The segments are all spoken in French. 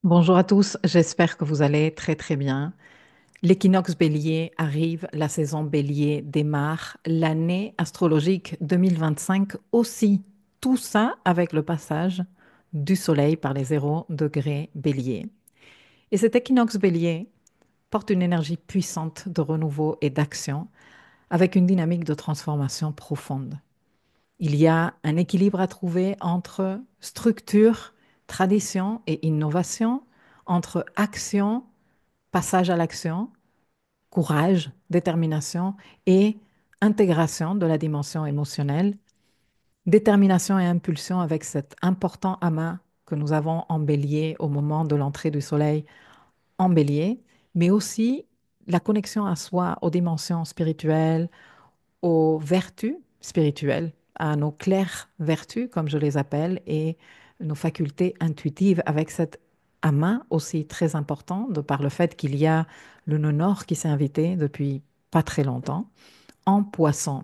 Bonjour à tous, j'espère que vous allez très très bien. L'équinoxe bélier arrive, la saison bélier démarre, l'année astrologique 2025 aussi. Tout ça avec le passage du soleil par les 0 degrés bélier. Et cet équinoxe bélier porte une énergie puissante de renouveau et d'action avec une dynamique de transformation profonde. Il y a un équilibre à trouver entre structure, tradition et innovation, entre action, passage à l'action, courage, détermination et intégration de la dimension émotionnelle, détermination et impulsion avec cet important amas que nous avons en bélier au moment de l'entrée du soleil en bélier, mais aussi la connexion à soi, aux dimensions spirituelles, aux vertus spirituelles, à nos claires vertus, comme je les appelle, et nos facultés intuitives avec cet amas aussi très important, de par le fait qu'il y a le nœud nord qui s'est invité depuis pas très longtemps, en poisson.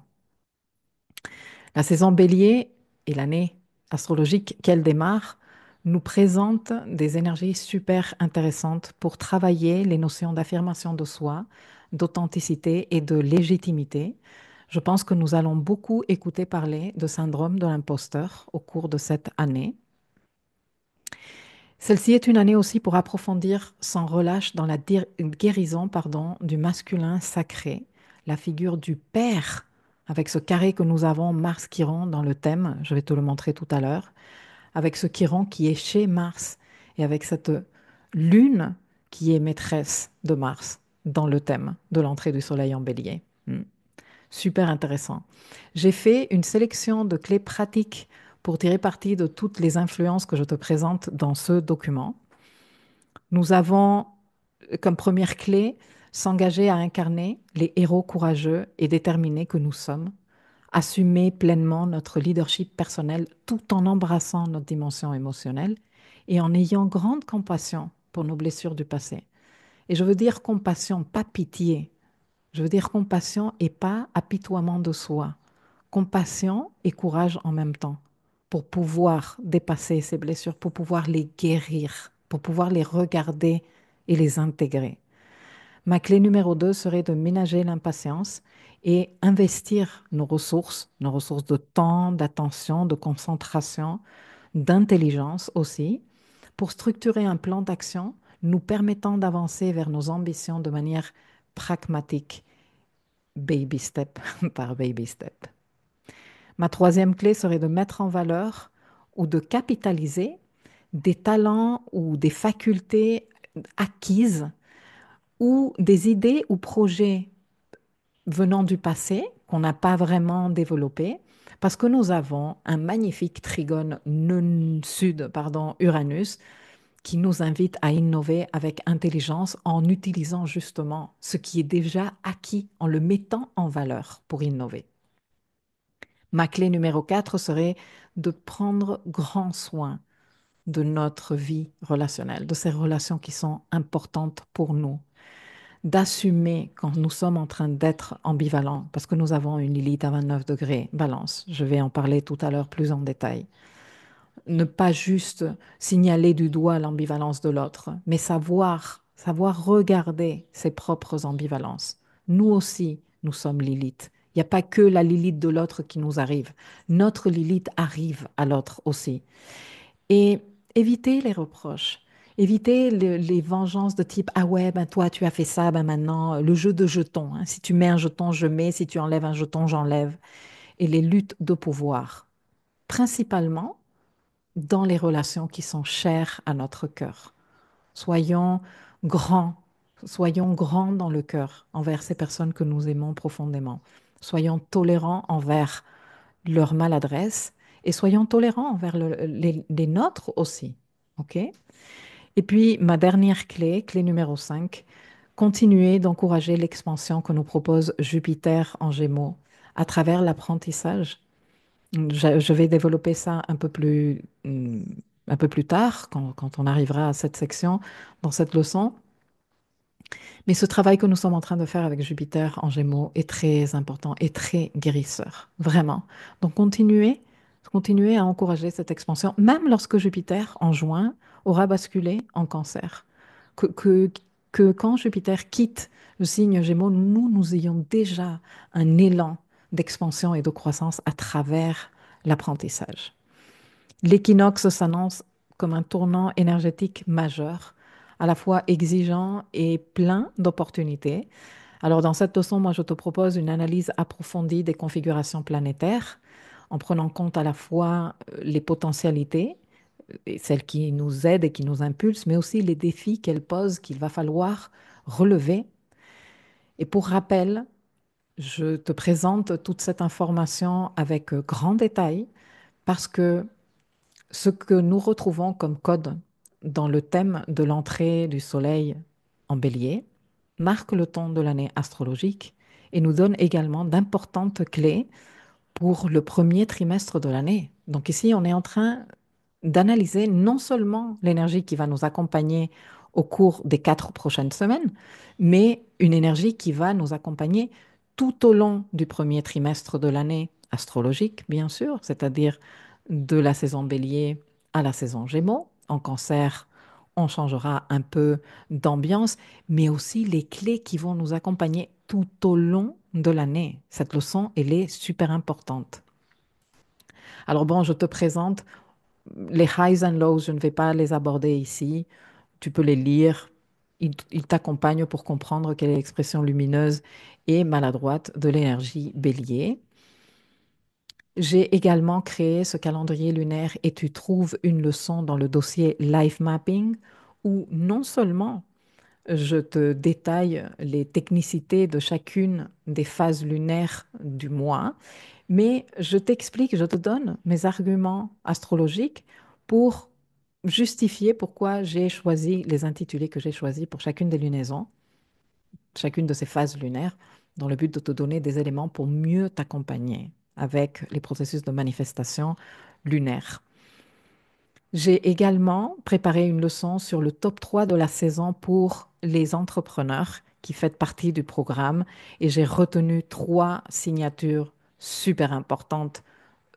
La saison bélier et l'année astrologique qu'elle démarre nous présente des énergies super intéressantes pour travailler les notions d'affirmation de soi, d'authenticité et de légitimité. Je pense que nous allons beaucoup écouter parler de syndrome de l'imposteur au cours de cette année. Celle-ci est une année aussi pour approfondir sans relâche dans la guérison, du masculin sacré, la figure du père, avec ce carré que nous avons Mars-Chiron dans le thème, je vais te le montrer tout à l'heure, avec ce Chiron qui est chez Mars et avec cette lune qui est maîtresse de Mars dans le thème de l'entrée du soleil en bélier. Super intéressant. J'ai fait une sélection de clés pratiques pour tirer parti de toutes les influences que je te présente dans ce document. Nous avons comme première clé s'engager à incarner les héros courageux et déterminés que nous sommes, assumer pleinement notre leadership personnel tout en embrassant notre dimension émotionnelle et en ayant grande compassion pour nos blessures du passé. Et je veux dire compassion, pas pitié. Je veux dire compassion et pas apitoiement de soi. Compassion et courage en même temps pour pouvoir dépasser ces blessures, pour pouvoir les guérir, pour pouvoir les regarder et les intégrer. Ma clé numéro 2 serait de ménager l'impatience et investir nos ressources de temps, d'attention, de concentration, d'intelligence aussi, pour structurer un plan d'action nous permettant d'avancer vers nos ambitions de manière pragmatique, baby step par baby step. Ma troisième clé serait de mettre en valeur ou de capitaliser des talents ou des facultés acquises ou des idées ou projets venant du passé qu'on n'a pas vraiment développés parce que nous avons un magnifique trigone sud, Uranus, qui nous invite à innover avec intelligence en utilisant justement ce qui est déjà acquis, en le mettant en valeur pour innover. Ma clé numéro 4 serait de prendre grand soin de notre vie relationnelle, de ces relations qui sont importantes pour nous, d'assumer quand nous sommes en train d'être ambivalents, parce que nous avons une Lilith à 29 degrés, balance. Je vais en parler tout à l'heure plus en détail. Ne pas juste signaler du doigt l'ambivalence de l'autre, mais savoir regarder ses propres ambivalences. Nous aussi, nous sommes Lilith. Il n'y a pas que la Lilith de l'autre qui nous arrive. Notre Lilith arrive à l'autre aussi. Et éviter les reproches, éviter les vengeances de type ah ouais, ben toi tu as fait ça, ben maintenant le jeu de jetons, hein. Si tu mets un jeton, je mets, si tu enlèves un jeton, j'enlève. Et les luttes de pouvoir, principalement dans les relations qui sont chères à notre cœur. Soyons grands, soyons grands dans le cœur envers ces personnes que nous aimons profondément. Soyons tolérants envers leur maladresse et soyons tolérants envers les nôtres aussi. OK? Et puis, ma dernière clé, clé numéro 5, continuer d'encourager l'expansion que nous propose Jupiter en Gémeaux à travers l'apprentissage. Je vais développer ça un peu plus tard, quand on arrivera à cette section, dans cette leçon. Mais ce travail que nous sommes en train de faire avec Jupiter en Gémeaux est très important et très guérisseur, vraiment. Donc continuer à encourager cette expansion, même lorsque Jupiter, en juin, aura basculé en Cancer. Que, que, que quand Jupiter quitte le signe Gémeaux, nous ayons déjà un élan d'expansion et de croissance à travers l'apprentissage. L'équinoxe s'annonce comme un tournant énergétique majeur, à la fois exigeant et plein d'opportunités. Alors, dans cette leçon, moi, je te propose une analyse approfondie des configurations planétaires, en prenant en compte à la fois les potentialités, et celles qui nous aident et qui nous impulsent, mais aussi les défis qu'elles posent qu'il va falloir relever. Et pour rappel, je te présente toute cette information avec grand détail parce que ce que nous retrouvons comme code dans le thème de l'entrée du Soleil en Bélier marque le ton de l'année astrologique et nous donne également d'importantes clés pour le premier trimestre de l'année. Donc ici, on est en train d'analyser non seulement l'énergie qui va nous accompagner au cours des 4 prochaines semaines, mais une énergie qui va nous accompagner tout au long du premier trimestre de l'année astrologique, bien sûr, c'est-à-dire de la saison Bélier à la saison Gémeaux. En Cancer, on changera un peu d'ambiance, mais aussi les clés qui vont nous accompagner tout au long de l'année. Cette leçon, elle est super importante. Alors bon, je te présente les highs and lows, je ne vais pas les aborder ici. Tu peux les lire. Ils t'accompagnent pour comprendre quelle est l'expression lumineuse et maladroite de l'énergie bélier. J'ai également créé ce calendrier lunaire et tu trouves une leçon dans le dossier Life Mapping où non seulement je te détaille les technicités de chacune des phases lunaires du mois, mais je t'explique, je te donne mes arguments astrologiques pour justifier pourquoi j'ai choisi les intitulés que j'ai choisis pour chacune des lunaisons, chacune de ces phases lunaires, dans le but de te donner des éléments pour mieux t'accompagner avec les processus de manifestation lunaire. J'ai également préparé une leçon sur le top 3 de la saison pour les entrepreneurs qui fait partie du programme et j'ai retenu 3 signatures super importantes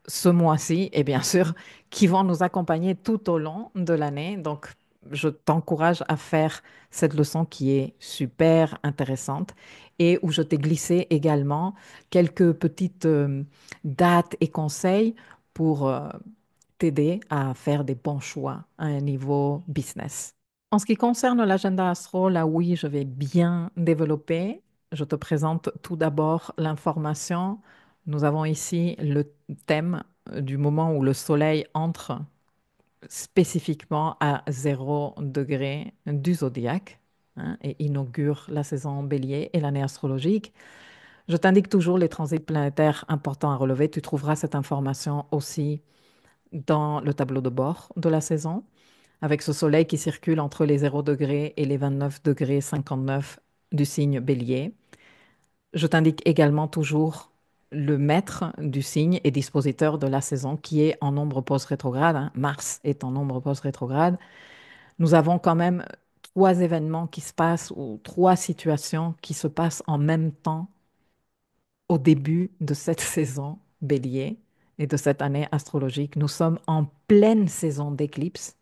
ce mois-ci et bien sûr qui vont nous accompagner tout au long de l'année. Donc, je t'encourage à faire cette leçon qui est super intéressante et où je t'ai glissé également quelques petites dates et conseils pour t'aider à faire des bons choix à un niveau business. En ce qui concerne l'agenda astro, là oui, je vais bien développer. Je te présente tout d'abord l'information. Nous avons ici le thème du moment où le soleil entre spécifiquement à 0 degré du zodiaque, hein, et inaugure la saison bélier et l'année astrologique. Je t'indique toujours les transits planétaires importants à relever. Tu trouveras cette information aussi dans le tableau de bord de la saison, avec ce soleil qui circule entre les 0 degrés et les 29 degrés 59 du signe bélier. Je t'indique également toujours le maître du signe et dispositeur de la saison qui est en ombre post-rétrograde, hein. Mars est en ombre post-rétrograde. Nous avons quand même 3 événements qui se passent ou 3 situations qui se passent en même temps au début de cette saison bélier et de cette année astrologique. Nous sommes en pleine saison d'éclipse.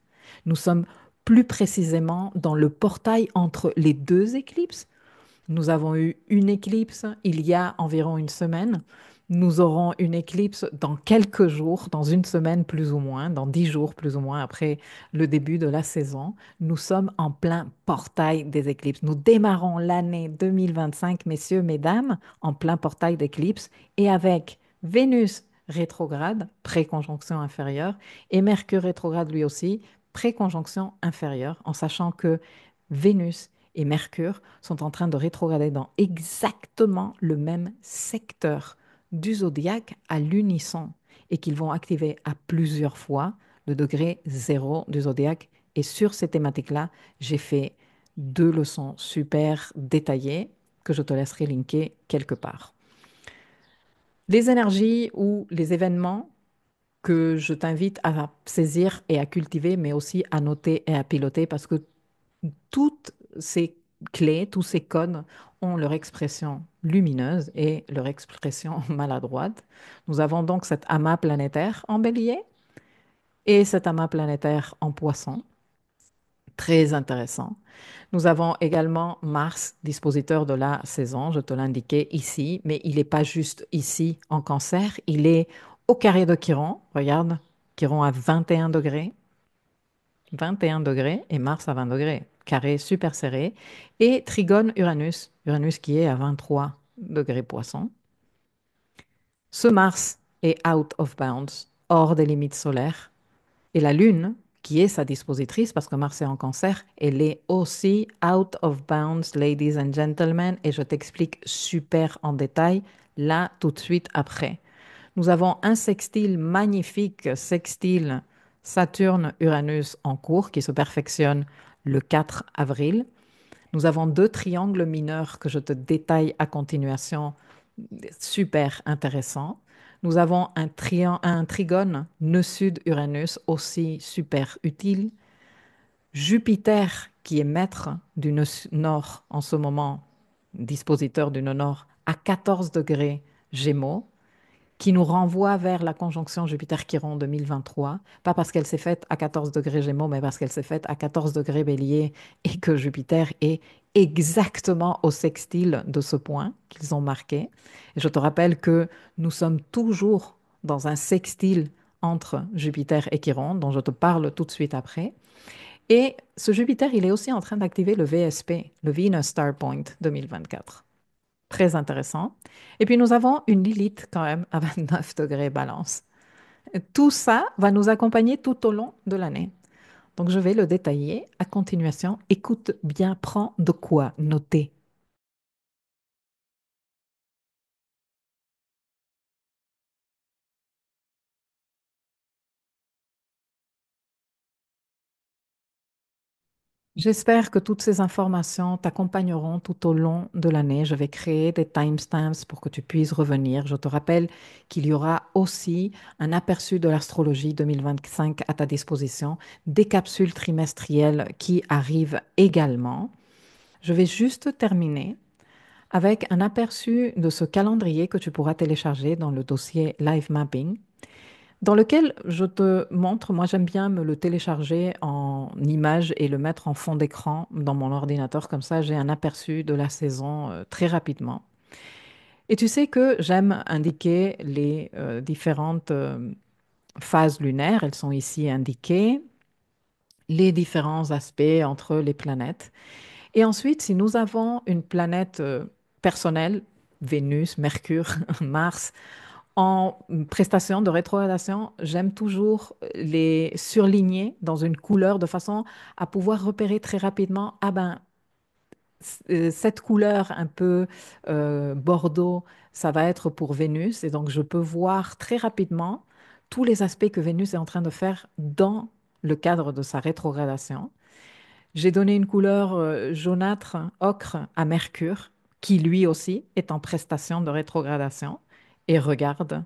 Nous sommes plus précisément dans le portail entre les 2 éclipses. Nous avons eu une éclipse il y a environ une semaine. Nous aurons une éclipse dans quelques jours, dans une semaine plus ou moins, dans 10 jours plus ou moins après le début de la saison. Nous sommes en plein portail des éclipses. Nous démarrons l'année 2025, messieurs, mesdames, en plein portail d'éclipse et avec Vénus rétrograde, préconjonction inférieure, et Mercure rétrograde lui aussi, préconjonction inférieure, en sachant que Vénus et Mercure sont en train de rétrograder dans exactement le même secteur du zodiaque à l'unisson et qu'ils vont activer à plusieurs fois le degré zéro du zodiaque. Et sur ces thématiques-là, j'ai fait 2 leçons super détaillées que je te laisserai linker quelque part. Les énergies ou les événements que je t'invite à saisir et à cultiver, mais aussi à noter et à piloter parce que toutes ces clés, tous ces codes ont leur expression lumineuse et leur expression maladroite. Nous avons donc cet amas planétaire en bélier et cet amas planétaire en poisson, très intéressant. Nous avons également Mars, dispositeur de la saison, je te l'indiquais ici, mais il n'est pas juste ici en Cancer, il est au carré de Chiron, regarde, Chiron à 21 degrés, 21 degrés et Mars à 20 degrés, carré super serré, et trigone Uranus, Uranus qui est à 23 degrés Poisson. Ce Mars est out of bounds, hors des limites solaires, et la Lune, qui est sa dispositrice, parce que Mars est en Cancer, elle est aussi out of bounds, ladies and gentlemen, et je t'explique super en détail là tout de suite après. Nous avons un sextile magnifique, sextile Saturne-Uranus en cours, qui se perfectionne le 4 avril. Nous avons deux triangles mineurs que je te détaille à continuation, super intéressants. Nous avons un trigone nœud-sud-Uranus aussi super utile. Jupiter, qui est maître du nœud nord en ce moment, dispositeur du nœud nord, à 14 degrés Gémeaux, qui nous renvoie vers la conjonction Jupiter-Chiron 2023, pas parce qu'elle s'est faite à 14 degrés Gémeaux, mais parce qu'elle s'est faite à 14 degrés Bélier et que Jupiter est exactement au sextile de ce point qu'ils ont marqué. Et je te rappelle que nous sommes toujours dans un sextile entre Jupiter et Chiron, dont je te parle tout de suite après. Et ce Jupiter, il est aussi en train d'activer le VSP, le Venus Star Point 2024. Très intéressant. Et puis nous avons une Lilith quand même à 29 degrés balance. Tout ça va nous accompagner tout au long de l'année. Donc je vais le détailler à continuation. Écoute bien, prends de quoi noter. J'espère que toutes ces informations t'accompagneront tout au long de l'année. Je vais créer des timestamps pour que tu puisses revenir. Je te rappelle qu'il y aura aussi un aperçu de l'astrologie 2025 à ta disposition, des capsules trimestrielles qui arrivent également. Je vais juste terminer avec un aperçu de ce calendrier que tu pourras télécharger dans le dossier Live Mapping, dans lequel je te montre, moi j'aime bien me le télécharger en image et le mettre en fond d'écran dans mon ordinateur, comme ça j'ai un aperçu de la saison très rapidement. Et tu sais que j'aime indiquer les différentes phases lunaires, elles sont ici indiquées, les différents aspects entre les planètes. Et ensuite, si nous avons une planète personnelle, Vénus, Mercure, Mars, en prestation de rétrogradation, j'aime toujours les surligner dans une couleur de façon à pouvoir repérer très rapidement, ah ben, cette couleur un peu bordeaux, ça va être pour Vénus. Et donc, je peux voir très rapidement tous les aspects que Vénus est en train de faire dans le cadre de sa rétrogradation. J'ai donné une couleur jaunâtre, ocre à Mercure, qui lui aussi est en prestation de rétrogradation. Et regarde,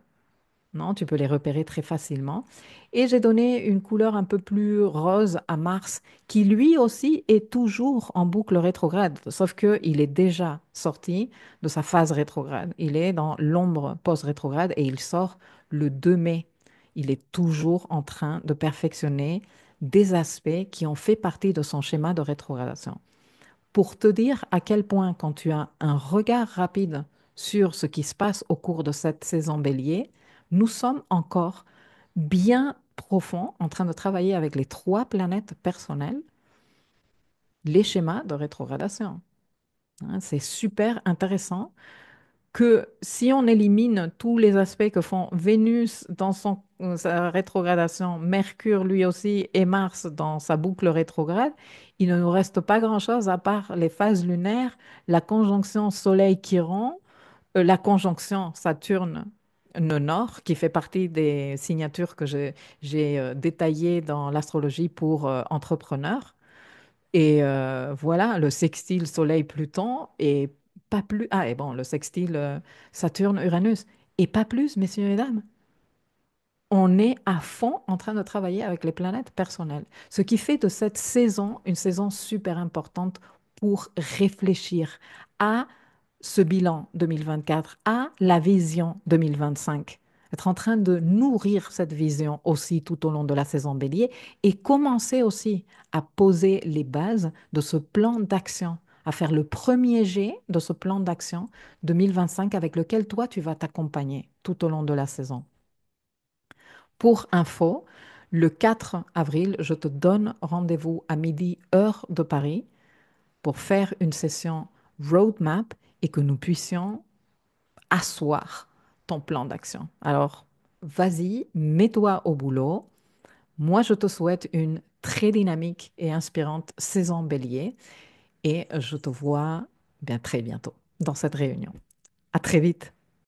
non, tu peux les repérer très facilement. Et j'ai donné une couleur un peu plus rose à Mars, qui lui aussi est toujours en boucle rétrograde, sauf qu'il est déjà sorti de sa phase rétrograde. Il est dans l'ombre post-rétrograde et il sort le 2 mai. Il est toujours en train de perfectionner des aspects qui ont fait partie de son schéma de rétrogradation. Pour te dire à quel point, quand tu as un regard rapide sur ce qui se passe au cours de cette saison bélier, nous sommes encore bien profonds en train de travailler avec les trois planètes personnelles, les schémas de rétrogradation. Hein, c'est super intéressant que si on élimine tous les aspects que font Vénus dans sa rétrogradation, Mercure lui aussi et Mars dans sa boucle rétrograde, il ne nous reste pas grand-chose à part les phases lunaires, la conjonction Soleil-Chiron, la conjonction Saturne-Nord, qui fait partie des signatures que j'ai détaillées dans l'astrologie pour entrepreneurs. Et voilà, le sextile Soleil-Pluton et pas plus. Ah, et bon, le sextile Saturne-Uranus. Et pas plus, messieurs et dames. On est à fond en train de travailler avec les planètes personnelles. Ce qui fait de cette saison une saison super importante pour réfléchir à ce bilan 2024, à la vision 2025. Être en train de nourrir cette vision aussi tout au long de la saison bélier et commencer aussi à poser les bases de ce plan d'action, à faire le premier jet de ce plan d'action 2025 avec lequel toi, tu vas t'accompagner tout au long de la saison. Pour info, le 4 avril, je te donne rendez-vous à midi, heure de Paris, pour faire une session roadmap et que nous puissions asseoir ton plan d'action. Alors, vas-y, mets-toi au boulot. Moi, je te souhaite une très dynamique et inspirante saison bélier et je te vois bien très bientôt dans cette réunion. À très vite.